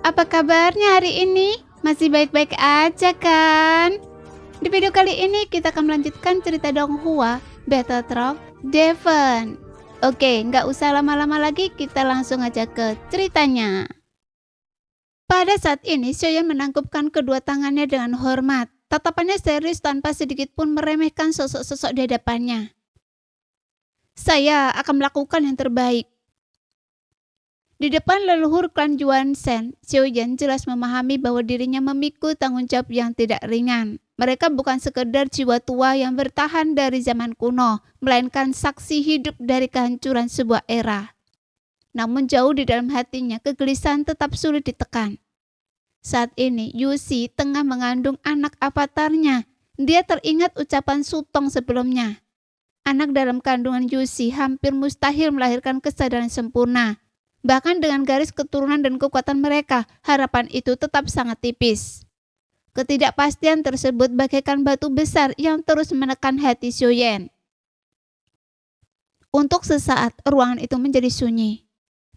apa kabarnya hari ini? Masih baik-baik aja kan? Di video kali ini kita akan melanjutkan cerita Donghua, Battletrog, Devon. Oke, nggak usah lama-lama lagi, kita langsung aja ke ceritanya. Pada saat ini, Xiaoyan menangkupkan kedua tangannya dengan hormat. Tatapannya serius tanpa sedikit pun meremehkan sosok-sosok di hadapannya. Saya akan melakukan yang terbaik. Di depan leluhur klan Yuan Shen, Xiaoyan jelas memahami bahwa dirinya memikul tanggung jawab yang tidak ringan. Mereka bukan sekedar jiwa tua yang bertahan dari zaman kuno, melainkan saksi hidup dari kehancuran sebuah era. Namun jauh di dalam hatinya, kegelisahan tetap sulit ditekan. Saat ini, Yuxi tengah mengandung anak avatarnya. Dia teringat ucapan Sutong sebelumnya. Anak dalam kandungan Yuxi hampir mustahil melahirkan kesadaran sempurna. Bahkan dengan garis keturunan dan kekuatan mereka, harapan itu tetap sangat tipis. Ketidakpastian tersebut bagaikan batu besar yang terus menekan hati Xiaoyan. Untuk sesaat, ruangan itu menjadi sunyi.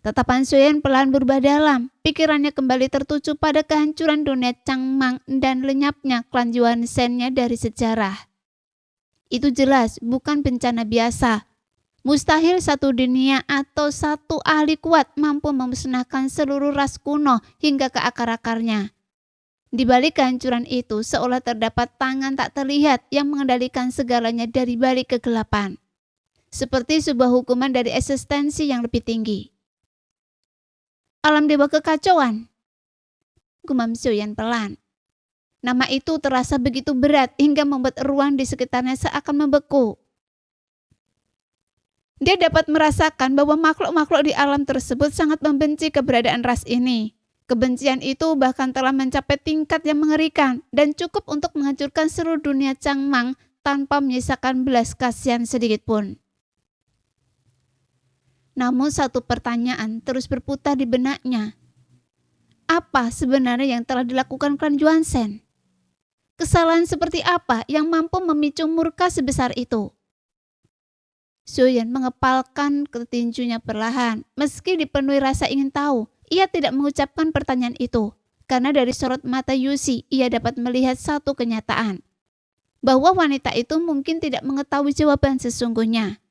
Tatapan Xiaoyan pelan berubah dalam, pikirannya kembali tertuju pada kehancuran dunia Changmang dan lenyapnya klan Yuan Shen-nya dari sejarah. Itu jelas bukan bencana biasa. Mustahil satu dunia atau satu ahli kuat mampu memusnahkan seluruh ras kuno hingga ke akar-akarnya. Di balik kehancuran itu seolah terdapat tangan tak terlihat yang mengendalikan segalanya dari balik kegelapan. Seperti sebuah hukuman dari eksistensi yang lebih tinggi. Alam dewa kekacauan, gumam Xiaoyan pelan. Nama itu terasa begitu berat hingga membuat ruang di sekitarnya seakan membeku. Dia dapat merasakan bahwa makhluk-makhluk di alam tersebut sangat membenci keberadaan ras ini. Kebencian itu bahkan telah mencapai tingkat yang mengerikan dan cukup untuk menghancurkan seluruh dunia Changmang tanpa menyisakan belas kasihan sedikit pun. Namun satu pertanyaan terus berputar di benaknya. Apa sebenarnya yang telah dilakukan klan Yuan Shen? Kesalahan seperti apa yang mampu memicu murka sebesar itu? Xiaoyan mengepalkan ketinjunya perlahan. Meski dipenuhi rasa ingin tahu, ia tidak mengucapkan pertanyaan itu. Karena dari sorot mata Yuxi, ia dapat melihat satu kenyataan. Bahwa wanita itu mungkin tidak mengetahui jawaban sesungguhnya.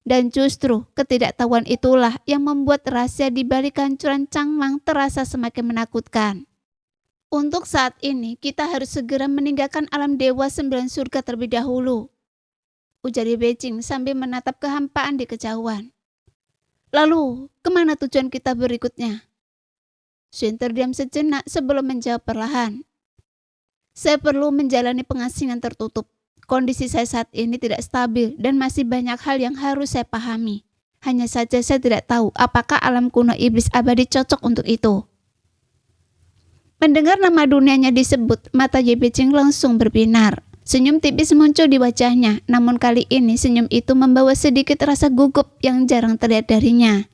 Dan justru ketidaktahuan itulah yang membuat rahasia di balik kehancuran Changmang terasa semakin menakutkan. Untuk saat ini, kita harus segera meninggalkan alam dewa 9 surga terlebih dahulu, ujar Ye Beijing sambil menatap kehampaan di kejauhan. Lalu, kemana tujuan kita berikutnya? Xuan terdiam sejenak sebelum menjawab perlahan. Saya perlu menjalani pengasingan tertutup. Kondisi saya saat ini tidak stabil dan masih banyak hal yang harus saya pahami. Hanya saja saya tidak tahu apakah alam kuno iblis abadi cocok untuk itu. Mendengar nama dunianya disebut, mata Ye Beijing langsung berbinar. Senyum tipis muncul di wajahnya, namun kali ini senyum itu membawa sedikit rasa gugup yang jarang terlihat darinya.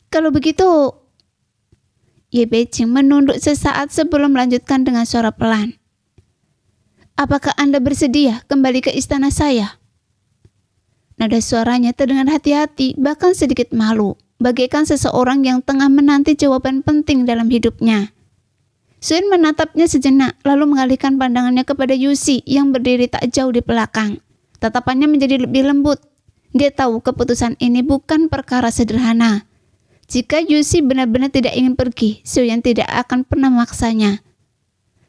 Kalau begitu, Ye Beijing menunduk sesaat sebelum melanjutkan dengan suara pelan. Apakah Anda bersedia kembali ke istana saya? Nada suaranya terdengar hati-hati, bahkan sedikit malu, bagaikan seseorang yang tengah menanti jawaban penting dalam hidupnya. Xuan menatapnya sejenak, lalu mengalihkan pandangannya kepada Yuxi yang berdiri tak jauh di belakang. Tatapannya menjadi lebih lembut. Dia tahu keputusan ini bukan perkara sederhana. Jika Yuxi benar-benar tidak ingin pergi, Xiaoyan tidak akan pernah memaksanya.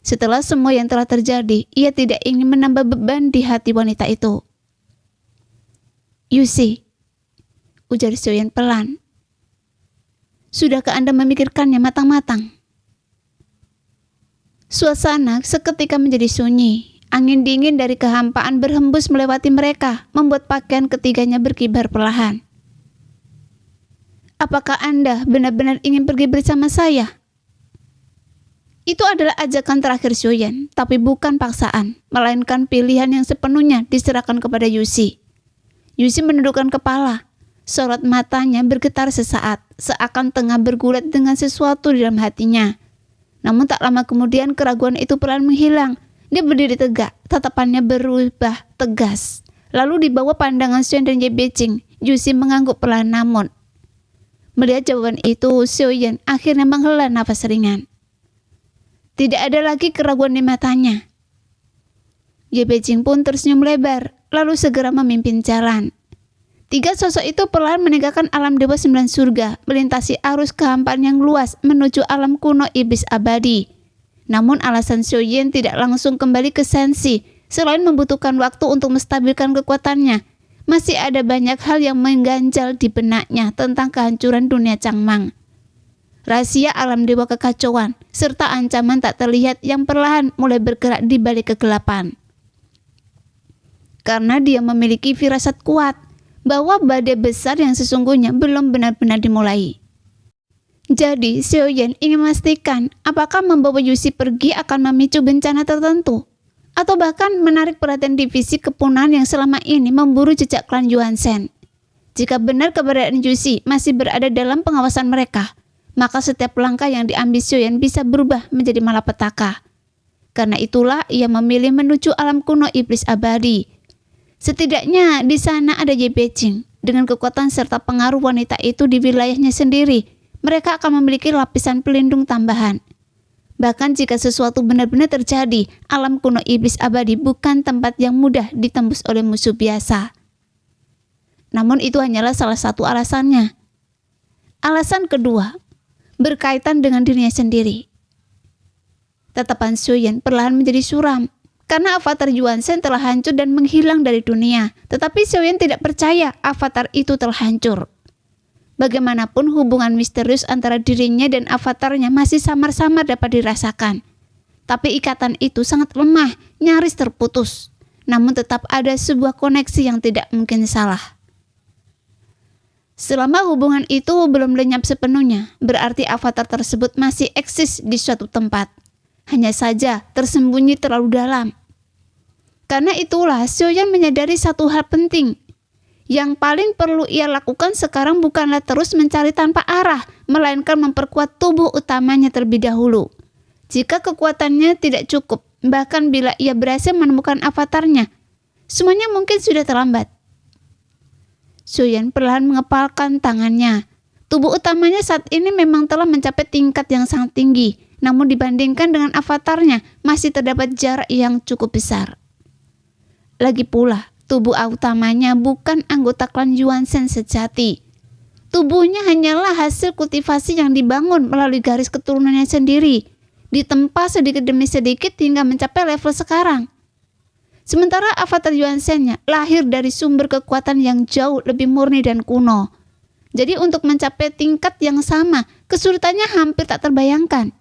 Setelah semua yang telah terjadi, ia tidak ingin menambah beban di hati wanita itu. Yuxi, ujar Xiaoyan pelan. Sudahkah Anda memikirkannya matang-matang? Suasana seketika menjadi sunyi. Angin dingin dari kehampaan berhembus melewati mereka, membuat pakaian ketiganya berkibar perlahan. Apakah Anda benar-benar ingin pergi bersama saya? Itu adalah ajakan terakhir Xiaoyan, tapi bukan paksaan, melainkan pilihan yang sepenuhnya diserahkan kepada Yuxi. Yuxi menundukkan kepala. Sorot matanya bergetar sesaat, seakan tengah bergulat dengan sesuatu di dalam hatinya. Namun tak lama kemudian keraguan itu perlahan menghilang. Dia berdiri tegak, tatapannya berubah tegas. Lalu di bawah pandangan Xuan dan Ye Beijing, Yuxi mengangguk perlahan namun Melihat jawaban itu, Xiaoyan akhirnya menghela nafas ringan. Tidak ada lagi keraguan di matanya. Ye Beijing pun tersenyum lebar, lalu segera memimpin jalan. 3 sosok itu perlahan meninggalkan alam dewa 9 surga, melintasi arus kehampaan yang luas menuju alam kuno iblis abadi. Namun alasan Xiaoyan tidak langsung kembali ke Shenxi, selain membutuhkan waktu untuk menstabilkan kekuatannya, masih ada banyak hal yang mengganjal di benaknya tentang kehancuran dunia Changmang. Rahasia alam dewa kekacauan, serta ancaman tak terlihat yang perlahan mulai bergerak di balik kegelapan. Karena dia memiliki firasat kuat bahwa badai besar yang sesungguhnya belum benar-benar dimulai. Jadi, Xiaoyan ingin memastikan apakah membawa Yuxi pergi akan memicu bencana tertentu, atau bahkan menarik perhatian divisi kepunahan yang selama ini memburu jejak klan Yuanzhen. Jika benar keberadaan Yuxi masih berada dalam pengawasan mereka, maka setiap langkah yang diambil Xiaoyan bisa berubah menjadi malapetaka. Karena itulah ia memilih menuju alam kuno iblis abadi. Setidaknya di sana ada Ye Beijing. Dengan kekuatan serta pengaruh wanita itu di wilayahnya sendiri, mereka akan memiliki lapisan pelindung tambahan. Bahkan jika sesuatu benar-benar terjadi, alam kuno iblis abadi bukan tempat yang mudah ditembus oleh musuh biasa. Namun itu hanyalah salah satu alasannya. Alasan kedua, berkaitan dengan dirinya sendiri. Tatapan Xiaoyan perlahan menjadi suram, karena avatar Yuanzhen telah hancur dan menghilang dari dunia. Tetapi Xiaoyan tidak percaya avatar itu telah hancur. Bagaimanapun hubungan misterius antara dirinya dan avatarnya masih samar-samar dapat dirasakan. Tapi ikatan itu sangat lemah, nyaris terputus. Namun tetap ada sebuah koneksi yang tidak mungkin salah. Selama hubungan itu belum lenyap sepenuhnya, berarti avatar tersebut masih eksis di suatu tempat. Hanya saja tersembunyi terlalu dalam. Karena itulah Xiaoyan menyadari satu hal penting. Yang paling perlu ia lakukan sekarang bukanlah terus mencari tanpa arah, melainkan memperkuat tubuh utamanya terlebih dahulu. Jika kekuatannya tidak cukup, bahkan bila ia berhasil menemukan avatarnya, semuanya mungkin sudah terlambat. Xiaoyan perlahan mengepalkan tangannya. Tubuh utamanya saat ini memang telah mencapai tingkat yang sangat tinggi, namun dibandingkan dengan avatarnya, masih terdapat jarak yang cukup besar. Lagi pula, tubuh utamanya bukan anggota klan Yuanzhen sejati. Tubuhnya hanyalah hasil kultivasi yang dibangun melalui garis keturunannya sendiri, ditempa sedikit demi sedikit hingga mencapai level sekarang. Sementara avatar Yuanzhen-nya lahir dari sumber kekuatan yang jauh lebih murni dan kuno. Jadi untuk mencapai tingkat yang sama, kesulitannya hampir tak terbayangkan.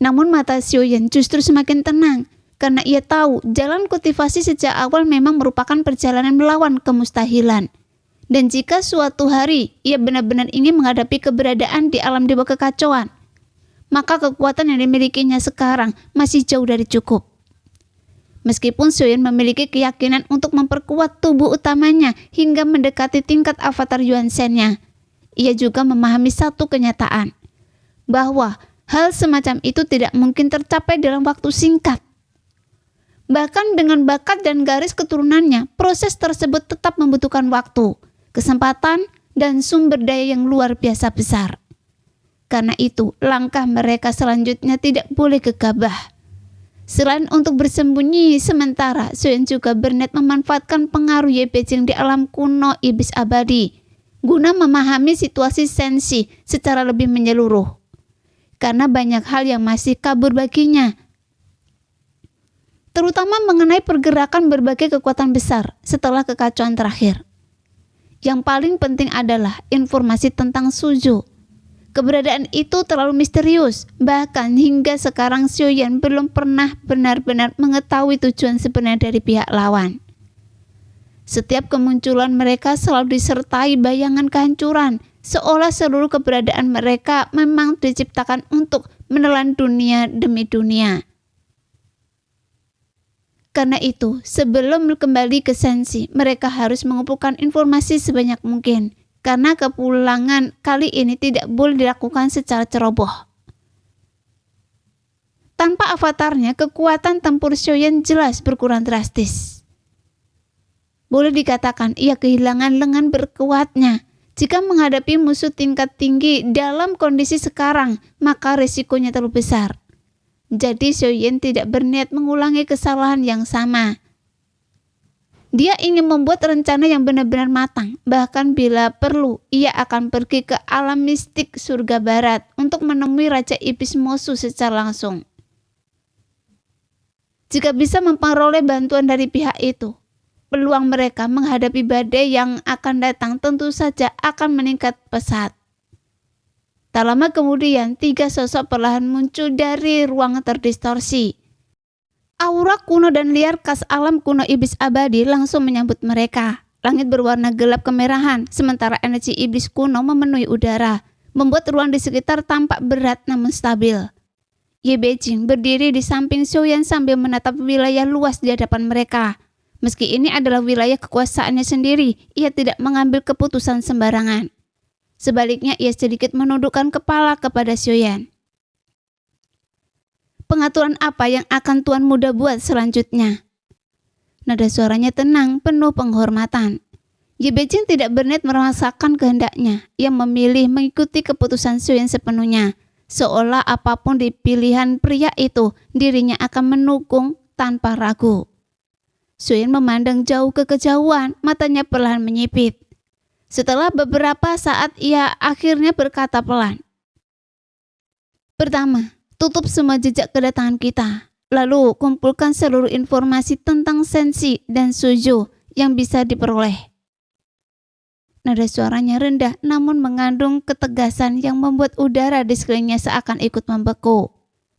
Namun mata Xiaoyan justru semakin tenang, karena ia tahu jalan kultivasi sejak awal memang merupakan perjalanan melawan kemustahilan. Dan jika suatu hari ia benar-benar ingin menghadapi keberadaan di alam dewa kekacauan, maka kekuatan yang dimilikinya sekarang masih jauh dari cukup. Meskipun Xiaoyan memiliki keyakinan untuk memperkuat tubuh utamanya hingga mendekati tingkat avatar Yuanzhen-nya, ia juga memahami satu kenyataan, bahwa hal semacam itu tidak mungkin tercapai dalam waktu singkat. Bahkan dengan bakat dan garis keturunannya, proses tersebut tetap membutuhkan waktu, kesempatan, dan sumber daya yang luar biasa besar. Karena itu, langkah mereka selanjutnya tidak boleh gegabah. Selain untuk bersembunyi sementara, Xiaoyan juga berniat memanfaatkan pengaruh Ye Beijing di alam kuno iblis abadi, guna memahami situasi Shenxi secara lebih menyeluruh. Karena banyak hal yang masih kabur baginya, terutama mengenai pergerakan berbagai kekuatan besar setelah kekacauan terakhir. Yang paling penting adalah informasi tentang Suzhou. Keberadaan itu terlalu misterius, bahkan hingga sekarang Xiaoyan belum pernah benar-benar mengetahui tujuan sebenarnya dari pihak lawan. Setiap kemunculan mereka selalu disertai bayangan kehancuran, seolah seluruh keberadaan mereka memang diciptakan untuk menelan dunia demi dunia. Karena itu, sebelum kembali ke Shenxi, mereka harus mengumpulkan informasi sebanyak mungkin. Karena kepulangan kali ini tidak boleh dilakukan secara ceroboh. Tanpa avatarnya, kekuatan tempur Xiaoyan jelas berkurang drastis. Boleh dikatakan ia kehilangan lengan berkuatnya. Jika menghadapi musuh tingkat tinggi dalam kondisi sekarang, maka risikonya terlalu besar. Jadi Xiaoyan tidak berniat mengulangi kesalahan yang sama. Dia ingin membuat rencana yang benar-benar matang. Bahkan bila perlu, ia akan pergi ke alam mistik surga barat untuk menemui Raja Iblis Mosu secara langsung. Jika bisa memperoleh bantuan dari pihak itu, peluang mereka menghadapi badai yang akan datang tentu saja akan meningkat pesat. Tak lama kemudian, 3 sosok perlahan muncul dari ruang terdistorsi. Aura kuno dan liar khas alam kuno iblis abadi langsung menyambut mereka. Langit berwarna gelap kemerahan, sementara energi iblis kuno memenuhi udara, membuat ruang di sekitar tampak berat namun stabil. Ye Beijing berdiri di samping Xiaoyan sambil menatap wilayah luas di hadapan mereka. Meski ini adalah wilayah kekuasaannya sendiri, ia tidak mengambil keputusan sembarangan. Sebaliknya, ia sedikit menundukkan kepala kepada Xiaoyan. Pengaturan apa yang akan Tuan Muda buat selanjutnya? Nada suaranya tenang, penuh penghormatan. Ye Beijing tidak berniat memaksakan kehendaknya. Ia memilih mengikuti keputusan Xiaoyan sepenuhnya. Seolah apapun di pilihan pria itu, dirinya akan mendukung tanpa ragu. Xiaoyan memandang jauh ke kejauhan, matanya perlahan menyipit. Setelah beberapa saat, ia akhirnya berkata pelan. Pertama, tutup semua jejak kedatangan kita. Lalu kumpulkan seluruh informasi tentang Sensi dan Suju yang bisa diperoleh. Nada suaranya rendah namun mengandung ketegasan yang membuat udara di sekelilingnya seakan ikut membeku.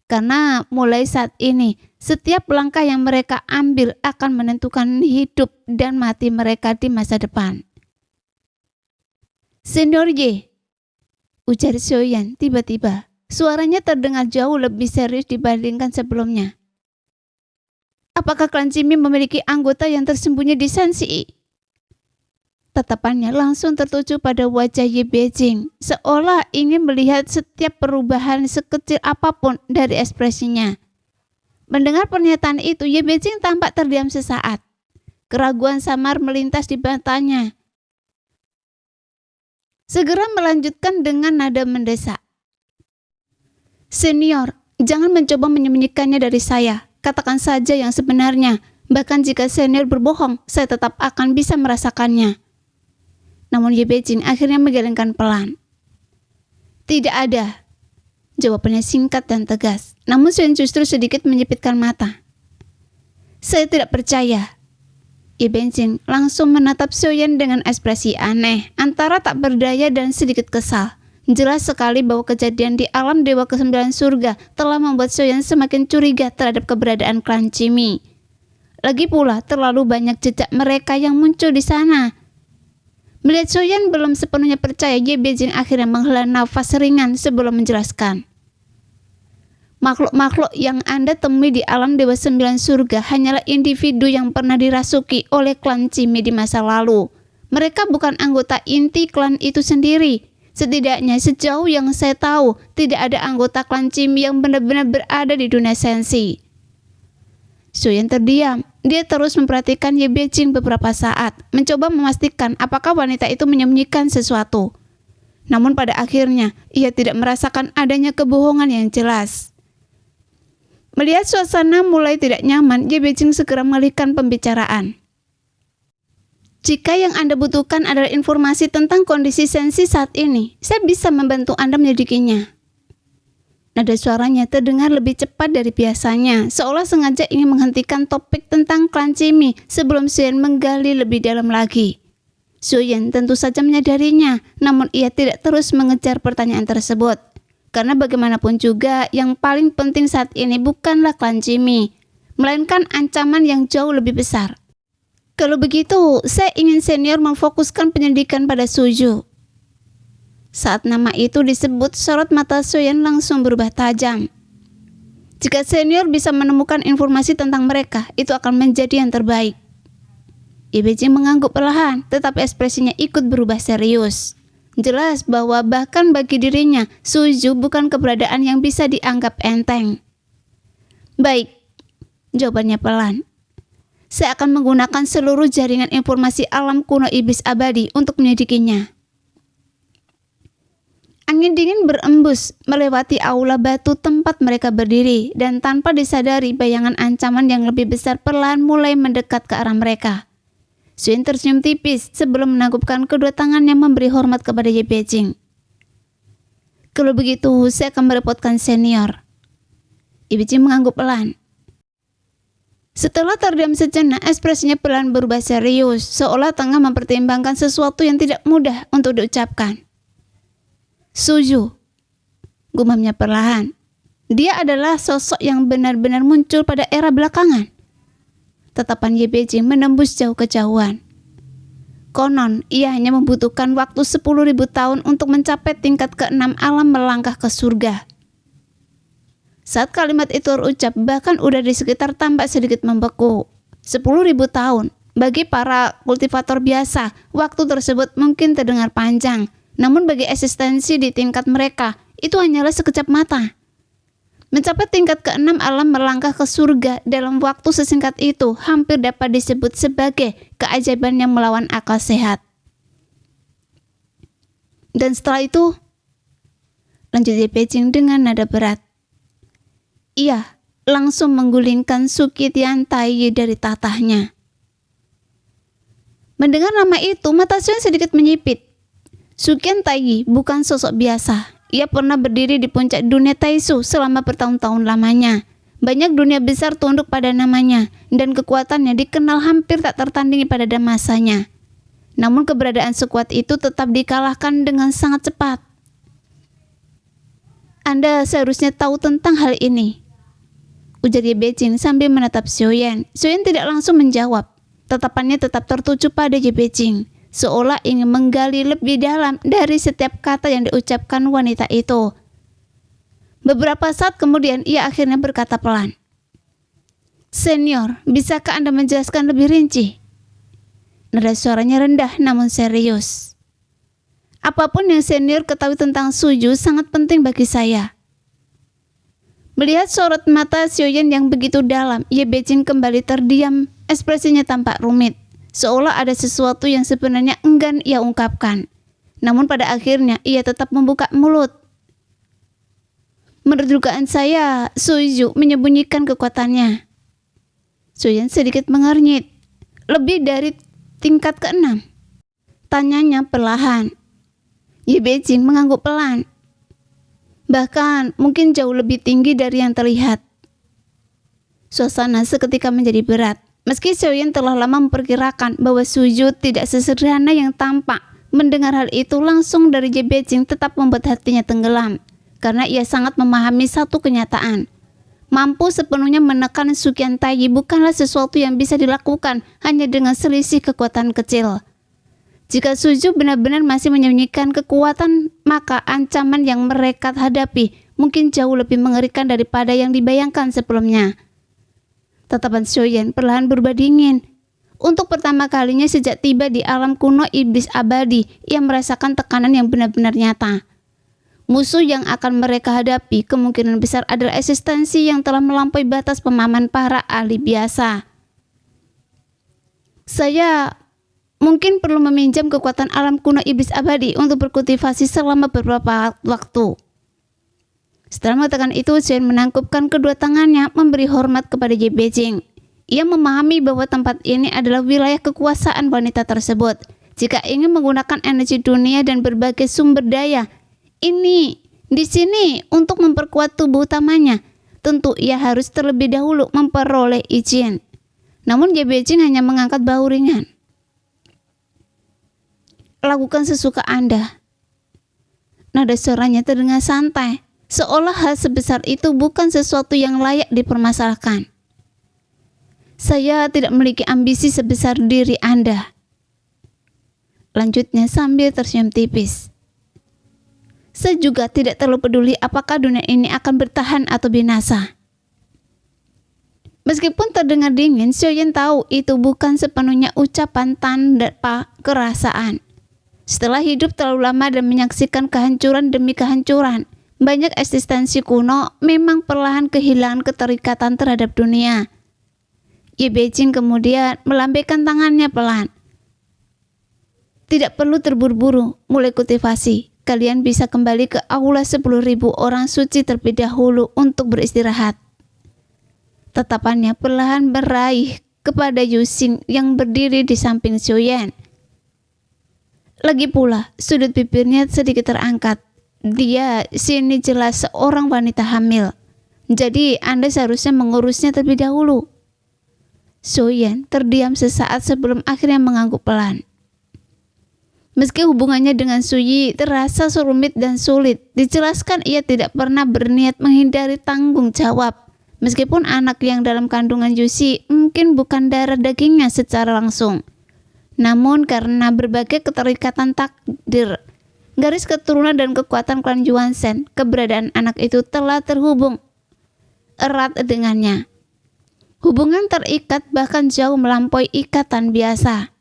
Karena mulai saat ini, setiap langkah yang mereka ambil akan menentukan hidup dan mati mereka di masa depan. Senior Ye, ujar Xiaoyan tiba-tiba. Suaranya terdengar jauh lebih serius dibandingkan sebelumnya. Apakah klan Jimmy memiliki anggota yang tersembunyi di Sensi? Tatapannya langsung tertuju pada wajah Ye Beijing, seolah ingin melihat setiap perubahan sekecil apapun dari ekspresinya. Mendengar pernyataan itu, Ye Beijing tampak terdiam sesaat. Keraguan samar melintas di matanya. Segera melanjutkan dengan nada mendesak. Senior, jangan mencoba menyembunyikannya dari saya. Katakan saja yang sebenarnya. Bahkan jika senior berbohong, saya tetap akan bisa merasakannya. Namun Ye Beijing akhirnya menggelengkan pelan. Tidak ada. Jawabannya singkat dan tegas. Namun Xiaoyan justru sedikit menyipitkan mata. Saya tidak percaya. Ye Beijing langsung menatap Xiaoyan dengan ekspresi aneh, antara tak berdaya dan sedikit kesal. Jelas sekali bahwa kejadian di alam Dewa ke-9 surga telah membuat Xiaoyan semakin curiga terhadap keberadaan klan Jimmy. Lagi pula terlalu banyak jejak mereka yang muncul di sana. Melihat Xiaoyan belum sepenuhnya percaya, Ye Beijing akhirnya menghela nafas ringan sebelum menjelaskan. Makhluk-makhluk yang Anda temui di alam Dewa 9 surga hanyalah individu yang pernah dirasuki oleh klan Jimmy di masa lalu. Mereka bukan anggota inti klan itu sendiri. Setidaknya sejauh yang saya tahu, tidak ada anggota klan Jimmy yang benar-benar berada di dunia Sensi. Xiaoyan terdiam. Dia terus memperhatikan Ye Beijing beberapa saat, mencoba memastikan apakah wanita itu menyembunyikan sesuatu. Namun pada akhirnya, ia tidak merasakan adanya kebohongan yang jelas. Melihat suasana mulai tidak nyaman, Ye Beijing segera mengalihkan pembicaraan. Jika yang Anda butuhkan adalah informasi tentang kondisi Sensi saat ini, saya bisa membantu Anda menyelidikinya. Nada suaranya terdengar lebih cepat dari biasanya, seolah sengaja ingin menghentikan topik tentang klan Jimmy sebelum Xiaoyan menggali lebih dalam lagi. Xiaoyan tentu saja menyadarinya, namun ia tidak terus mengejar pertanyaan tersebut. Karena bagaimanapun juga, yang paling penting saat ini bukanlah klan Jimmy, melainkan ancaman yang jauh lebih besar. Kalau begitu, saya ingin senior memfokuskan penyelidikan pada Suju. Saat nama itu disebut, sorot mata Xiaoyan langsung berubah tajam. Jika senior bisa menemukan informasi tentang mereka, itu akan menjadi yang terbaik. Ye Beijing mengangguk perlahan, tetapi ekspresinya ikut berubah serius. Jelas bahwa bahkan bagi dirinya, Suju bukan keberadaan yang bisa dianggap enteng. Baik, jawabannya pelan. Saya akan menggunakan seluruh jaringan informasi alam kuno iblis abadi untuk menyelidikinya. Angin dingin berembus melewati aula batu tempat mereka berdiri, dan tanpa disadari bayangan ancaman yang lebih besar perlahan mulai mendekat ke arah mereka. Suyun tersenyum tipis sebelum menangkupkan kedua tangannya memberi hormat kepada Ye Beijing. Kalau begitu, saya akan merepotkan senior. Ye Beijing mengangguk pelan. Setelah terdiam sejenak, ekspresinya pelan berubah serius, seolah tengah mempertimbangkan sesuatu yang tidak mudah untuk diucapkan. Suju, gumamnya perlahan. Dia adalah sosok yang benar-benar muncul pada era belakangan. Tatapan Ye Beijing menembus jauh kejauhan. Konon, ia hanya membutuhkan waktu 10.000 tahun untuk mencapai tingkat ke-6 alam melangkah ke surga. Saat kalimat itu terucap, bahkan udara di sekitar tampak sedikit membeku. 10.000 tahun. Bagi para kultivator biasa, waktu tersebut mungkin terdengar panjang. Namun bagi eksistensi di tingkat mereka, itu hanyalah sekejap mata. Mencapai tingkat ke-6 alam melangkah ke surga dalam waktu sesingkat itu hampir dapat disebut sebagai keajaiban yang melawan akal sehat. Dan setelah itu, lanjut Ye Beijing dengan nada berat. Ia langsung menggulingkan Suki Tian Tai dari tatahnya. Mendengar nama itu, mata Suyun sedikit menyipit. Sukian Taigi bukan sosok biasa. Ia pernah berdiri di puncak dunia Taisu selama bertahun-tahun lamanya. Banyak dunia besar tunduk pada namanya, dan kekuatannya dikenal hampir tak tertandingi pada masanya. Namun keberadaan sekuat itu tetap dikalahkan dengan sangat cepat. Anda seharusnya tahu tentang hal ini, ujar Ye Beijing sambil menatap Suyun. Suyun tidak langsung menjawab. Tatapannya tetap tertuju pada Ye Beijing, seolah ingin menggali lebih dalam dari setiap kata yang diucapkan wanita itu. Beberapa saat kemudian ia akhirnya berkata pelan, "Senior, bisakah Anda menjelaskan lebih rinci?" Nada suaranya rendah namun serius. "Apapun yang senior ketahui tentang Suju sangat penting bagi saya." Melihat sorot mata Suyun yang begitu dalam, Ye Beijing kembali terdiam, ekspresinya tampak rumit. Seolah ada sesuatu yang sebenarnya enggan ia ungkapkan. Namun pada akhirnya ia tetap membuka mulut. "Menurut dugaan saya, Suju menyembunyikan kekuatannya." Suyun sedikit mengernyit. "Lebih dari tingkat ke-6?" tanyanya perlahan. Ye Beijing mengangguk pelan. "Bahkan mungkin jauh lebih tinggi dari yang terlihat." Suasana seketika menjadi berat. Meski Suyun telah lama memperkirakan bahwa Suju tidak sesederhana yang tampak, mendengar hal itu langsung dari Ye Beijing tetap membuat hatinya tenggelam, karena ia sangat memahami satu kenyataan. Mampu sepenuhnya menekan Sukian Taigi bukanlah sesuatu yang bisa dilakukan hanya dengan selisih kekuatan kecil. Jika Suju benar-benar masih menyembunyikan kekuatan, maka ancaman yang mereka hadapi mungkin jauh lebih mengerikan daripada yang dibayangkan sebelumnya. Tatapan Suyun perlahan berubah dingin. Untuk pertama kalinya sejak tiba di alam kuno iblis abadi, ia merasakan tekanan yang benar-benar nyata. Musuh yang akan mereka hadapi kemungkinan besar adalah eksistensi yang telah melampaui batas pemahaman para ahli biasa. "Saya mungkin perlu meminjam kekuatan alam kuno iblis abadi untuk berkultivasi selama beberapa waktu." Setelah mengatakan itu, Suyun menangkupkan kedua tangannya memberi hormat kepada Ye Beijing. Ia memahami bahwa tempat ini adalah wilayah kekuasaan wanita tersebut. Jika ingin menggunakan energi dunia dan berbagai sumber daya di sini untuk memperkuat tubuh utamanya, tentu ia harus terlebih dahulu memperoleh izin. Namun Ye Beijing hanya mengangkat bahu ringan. "Lakukan sesuka Anda." Nada suaranya terdengar santai, seolah hal sebesar itu bukan sesuatu yang layak dipermasalahkan. "Saya tidak memiliki ambisi sebesar diri Anda," lanjutnya sambil tersenyum tipis. "Saya juga tidak terlalu peduli apakah dunia ini akan bertahan atau binasa." Meskipun terdengar dingin, Suyun tahu itu bukan sepenuhnya ucapan tanpa kerasaan. Setelah hidup terlalu lama dan menyaksikan kehancuran demi kehancuran, banyak eksistensi kuno memang perlahan kehilangan keterikatan terhadap dunia. Ye Beijing kemudian melambaikan tangannya pelan. "Tidak perlu terburu-buru mulai kultivasi. kalian bisa kembali ke aula 10.000 orang suci terlebih dahulu untuk beristirahat. Tatapannya perlahan meraih kepada Yuxing yang berdiri di samping Xiaoyan. Lagi pula, sudut bibirnya sedikit terangkat. Dia sini jelas seorang wanita hamil. Jadi Anda seharusnya mengurusnya terlebih dahulu. Xiaoyan terdiam sesaat sebelum akhirnya mengangguk pelan. Meski hubungannya dengan Suyi terasa rumit dan sulit, dijelaskan ia tidak pernah berniat menghindari tanggung jawab. Meskipun anak yang dalam kandungan Yuxi mungkin bukan darah dagingnya secara langsung. Namun karena berbagai keterikatan takdir, garis keturunan dan kekuatan klan Yuanzhen, keberadaan anak itu telah terhubung erat dengannya. Hubungan terikat bahkan jauh melampaui ikatan biasa.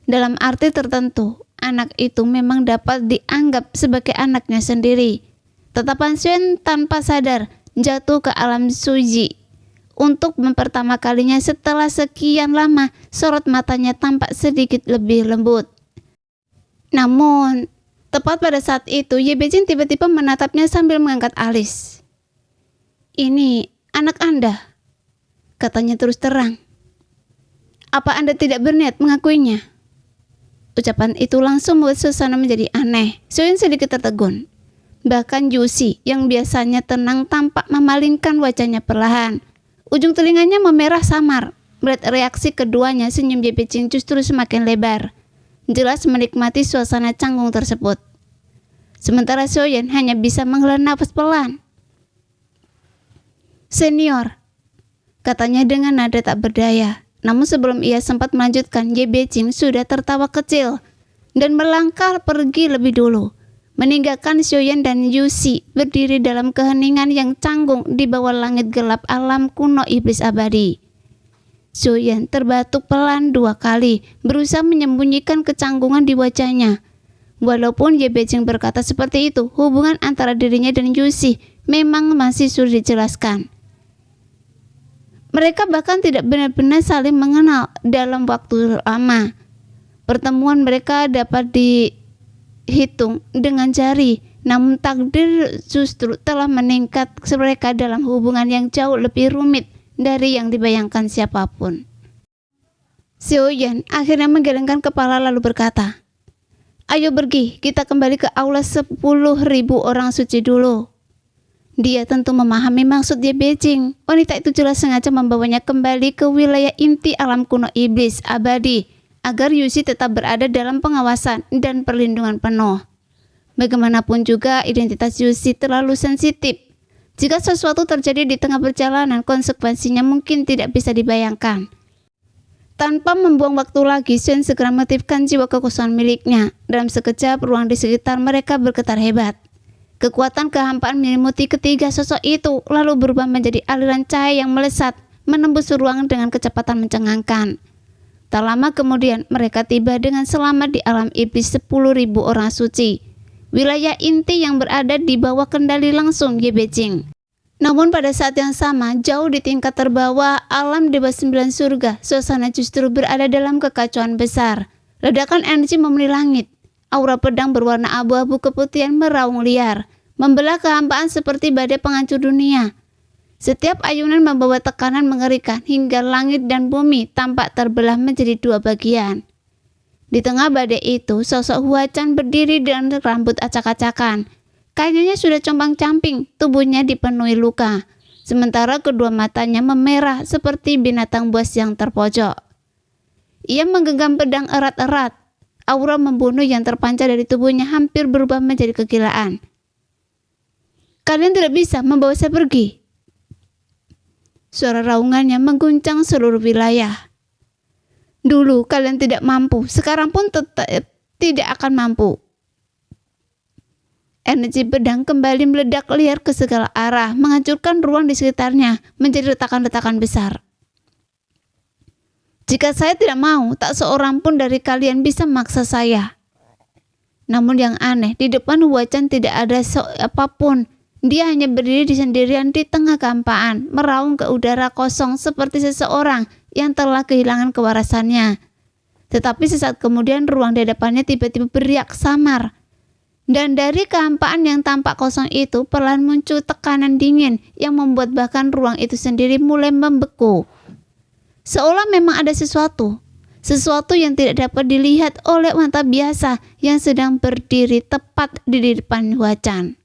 Dalam arti tertentu, anak itu memang dapat dianggap sebagai anaknya sendiri. Tetapan Xuan tanpa sadar jatuh ke alam suji. Untuk pertama kalinya setelah sekian lama, sorot matanya tampak sedikit lebih lembut. Namun, tepat pada saat itu, Ye Beijing tiba-tiba menatapnya sambil mengangkat alis. "Ini anak Anda," katanya terus terang. "Apa Anda tidak berniat mengakuinya?" Ucapan itu langsung membuat suasana menjadi aneh. Xiaoyan sedikit tertegun. Bahkan Yuxi yang biasanya tenang tampak memalingkan wajahnya perlahan. Ujung telinganya memerah samar. Melihat reaksi keduanya, senyum Ye Beijing justru semakin lebar. Jelas menikmati suasana canggung tersebut. Sementara Xiaoyan hanya bisa menghela nafas pelan. "Senior," katanya dengan nada tak berdaya. Namun sebelum ia sempat melanjutkan, Ye Beijing sudah tertawa kecil dan melangkah pergi lebih dulu, meninggalkan Xiaoyan dan Yuxi berdiri dalam keheningan yang canggung di bawah langit gelap alam kuno iblis abadi. Xiaoyan terbatuk pelan 2 kali, berusaha menyembunyikan kecanggungan di wajahnya. Walaupun Ye Beijing berkata seperti itu, hubungan antara dirinya dan Yuxi memang masih sulit dijelaskan. Mereka bahkan tidak benar-benar saling mengenal dalam waktu lama. Pertemuan mereka dapat dihitung dengan jari, namun takdir justru telah meningkat mereka dalam hubungan yang jauh lebih rumit dari yang dibayangkan siapapun. Xiaoyan akhirnya menggelengkan kepala lalu berkata, "Ayo pergi, kita kembali ke aula 10.000 orang suci dulu." Dia tentu memahami maksud Ye Beijing. Wanita itu jelas sengaja membawanya kembali ke wilayah inti alam kuno iblis abadi agar Yuxi tetap berada dalam pengawasan dan perlindungan penuh. Bagaimanapun juga identitas Yuxi terlalu sensitif. Jika sesuatu terjadi di tengah perjalanan, konsekuensinya mungkin tidak bisa dibayangkan. Tanpa membuang waktu lagi, Xuan segera mengaktifkan jiwa kekosongan miliknya. Dalam sekejap, ruang di sekitar mereka bergetar hebat. Kekuatan kehampaan menyelimuti ketiga sosok itu, lalu berubah menjadi aliran cahaya yang melesat, menembus ruangan dengan kecepatan mencengangkan. Tak lama kemudian, mereka tiba dengan selamat di alam iblis 10.000 orang suci, wilayah inti yang berada di bawah kendali langsung Ye Beijing. Namun pada saat yang sama, jauh di tingkat terbawah alam Dewa 9 surga, suasana justru berada dalam kekacauan besar. Ledakan energi memenuhi langit. Aura pedang berwarna abu-abu keputihan meraung liar, membelah kehampaan seperti badai penghancur dunia. Setiap ayunan membawa tekanan mengerikan hingga langit dan bumi tampak terbelah menjadi 2 bagian. Di tengah badai itu, sosok Huachan berdiri dengan rambut acak-acakan. Kainnya sudah compang-camping, tubuhnya dipenuhi luka. Sementara kedua matanya memerah seperti binatang buas yang terpojok. Ia menggenggam pedang erat-erat. Aura membunuh yang terpancar dari tubuhnya hampir berubah menjadi kegilaan. "Kalian tidak bisa membawa saya pergi." Suara raungannya mengguncang seluruh wilayah. "Dulu kalian tidak mampu, sekarang pun tetap tidak akan mampu." Energi pedang kembali meledak liar ke segala arah, menghancurkan ruang di sekitarnya menjadi retakan-retakan besar. "Jika saya tidak mau, tak seorang pun dari kalian bisa memaksa saya." Namun yang aneh, di depan Huachan tidak ada apapun. Dia hanya berdiri di sendirian di tengah kehampaan, meraung ke udara kosong seperti seseorang yang telah kehilangan kewarasannya. Tetapi sesaat kemudian ruang di hadapannya tiba-tiba beriak samar. Dan dari kehampaan yang tampak kosong itu perlahan muncul tekanan dingin yang membuat bahkan ruang itu sendiri mulai membeku. Seolah memang ada sesuatu yang tidak dapat dilihat oleh mata biasa yang sedang berdiri tepat di depan Huacan.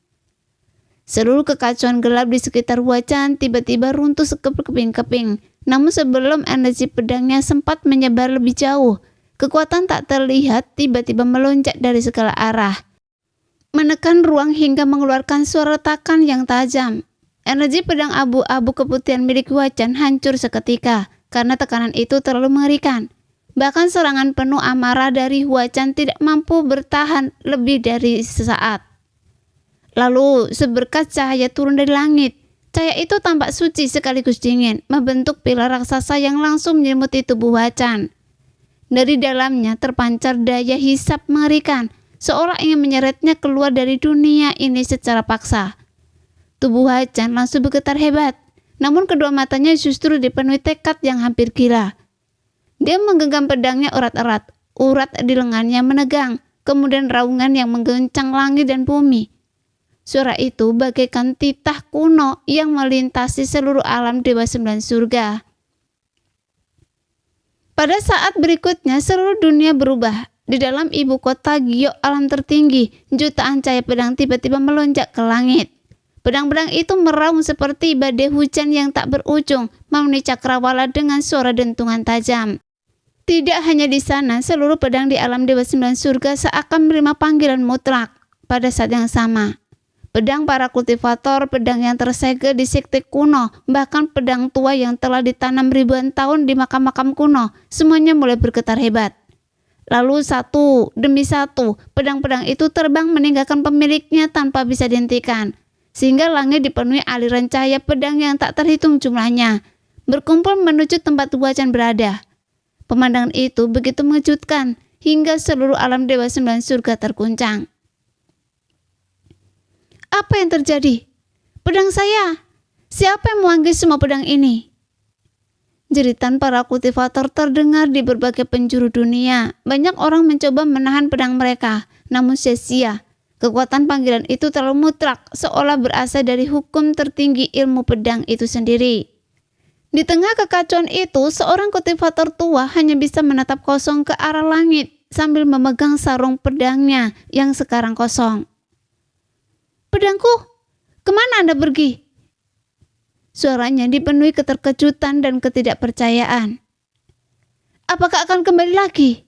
Seluruh kekacauan gelap di sekitar Huacan tiba-tiba runtuh sekeping-keping. Namun sebelum energi pedangnya sempat menyebar lebih jauh, kekuatan tak terlihat tiba-tiba melonjak dari segala arah, menekan ruang hingga mengeluarkan suara retakan yang tajam. Energi pedang abu-abu keputihan milik Huacan hancur seketika karena tekanan itu terlalu mengerikan. Bahkan serangan penuh amarah dari Huacan tidak mampu bertahan lebih dari sesaat. Lalu seberkas cahaya turun dari langit. Cahaya itu tampak suci sekaligus dingin, membentuk pilar raksasa yang langsung menyelimuti tubuh Huacan. Dari dalamnya terpancar daya hisap mengerikan, seolah ingin menyeretnya keluar dari dunia ini secara paksa. Tubuh Huacan langsung bergetar hebat, namun kedua matanya justru dipenuhi tekad yang hampir gila. Dia menggenggam pedangnya erat-erat, urat di lengannya menegang, kemudian raungan yang mengguncang langit dan bumi. Suara itu bagaikan titah kuno yang melintasi seluruh alam Dewa Sembilan Surga. Pada saat berikutnya seluruh dunia berubah. Di dalam ibu kota giok alam tertinggi, jutaan cahaya pedang tiba-tiba melonjak ke langit. Pedang-pedang itu meraung seperti badai hujan yang tak berujung, memenuhi cakrawala dengan suara dentuman tajam. Tidak hanya di sana, seluruh pedang di alam Dewa Sembilan Surga seakan menerima panggilan mutlak. Pada saat yang sama, pedang para kultivator, pedang yang tersegel di sekte kuno, bahkan pedang tua yang telah ditanam ribuan tahun di makam-makam kuno, semuanya mulai bergetar hebat. Lalu satu demi satu, pedang-pedang itu terbang meninggalkan pemiliknya tanpa bisa dihentikan, sehingga langit dipenuhi aliran cahaya pedang yang tak terhitung jumlahnya, berkumpul menuju tempat Huacan berada. Pemandangan itu begitu mengejutkan, hingga seluruh alam Dewa Sembilan Surga terguncang. Apa yang terjadi? Pedang saya! Siapa yang memanggil semua pedang ini? Jeritan para kultivator terdengar di berbagai penjuru dunia. Banyak orang mencoba menahan pedang mereka, namun sia-sia. Kekuatan panggilan itu terlalu mutlak, seolah berasal dari hukum tertinggi ilmu pedang itu sendiri. Di tengah kekacauan itu, seorang kultivator tua hanya bisa menatap kosong ke arah langit sambil memegang sarung pedangnya yang sekarang kosong. Pedangku, kemana Anda pergi? Suaranya dipenuhi keterkejutan dan ketidakpercayaan. Apakah akan kembali lagi?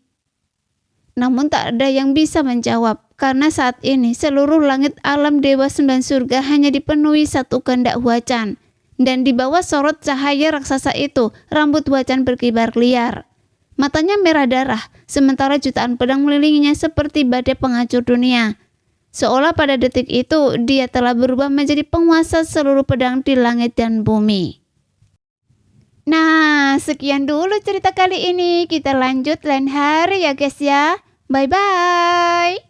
Namun tak ada yang bisa menjawab, karena saat ini seluruh langit alam Dewa Sembilan Surga hanya dipenuhi satu kehendak Huacan. Dan di bawah sorot cahaya raksasa itu, rambut Huacan berkibar liar. Matanya merah darah, sementara jutaan pedang melingkarinya seperti badai penghancur dunia. Seolah pada detik itu dia telah berubah menjadi penguasa seluruh pedang di langit dan bumi. Nah, sekian dulu cerita kali ini. Kita lanjut lain hari ya guys ya. Bye-bye.